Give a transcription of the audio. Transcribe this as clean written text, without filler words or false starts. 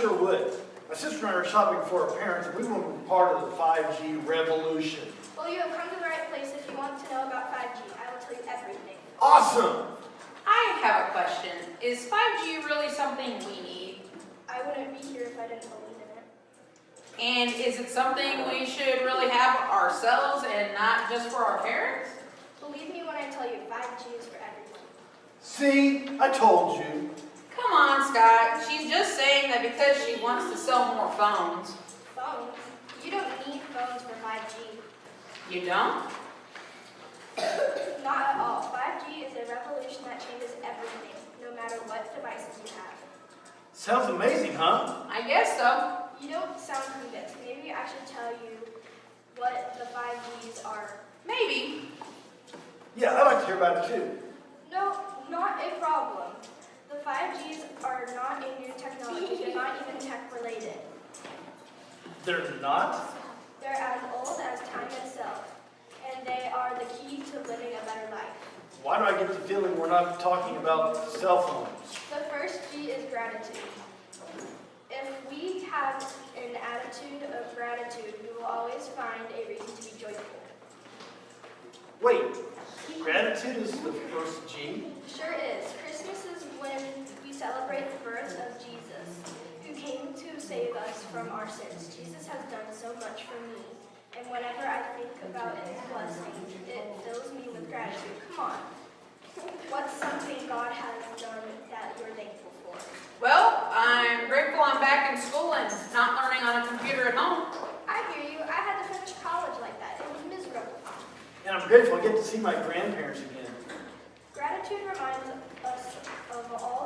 sure would. My sister and I are shopping for our parents, and we want to be part of the 5G revolution. Well, you have come to the right place if you want to know about 5G. I will tell you everything. Awesome! I have a question. Is 5G really something we need? I wouldn't be here if I didn't believe in it. And is it something we should really have ourselves and not just for our parents? Believe me when I tell you 5G is for everyone. See? I told you. Come on, Scott. She's just saying that because she wants to sell more phones. Phones? You don't need phones for 5G. You don't? Not at all. 5G is a revolution that changes everything, no matter what devices you have. Sounds amazing, huh? I guess so. You don't sound convinced. Maybe I should tell you what the 5Gs are. Maybe. Yeah, I'd like to hear about it too. No, not a problem. The 5Gs are not a new technology. They're not even tech related. They're not? They're as old as time itself, and they are the key to living a better life. Why do I get the feeling we're not talking about cell phones? The first G is gratitude. If we have an attitude of gratitude, we will always find a reason to be joyful. Wait, gratitude is the first G? Sure is. Christmas is when we celebrate the birth of Jesus, who came to save us from our sins. Jesus has done so much for me, and whenever I think about his blessing, it fills me with gratitude. Come on. What's something God has done that you're thankful for? Well, I'm grateful I'm back in school and not learning on a computer at home. I hear you. I had to finish college like that. It was miserable. And I'm grateful I get to see my grandparents again. Gratitude reminds us of all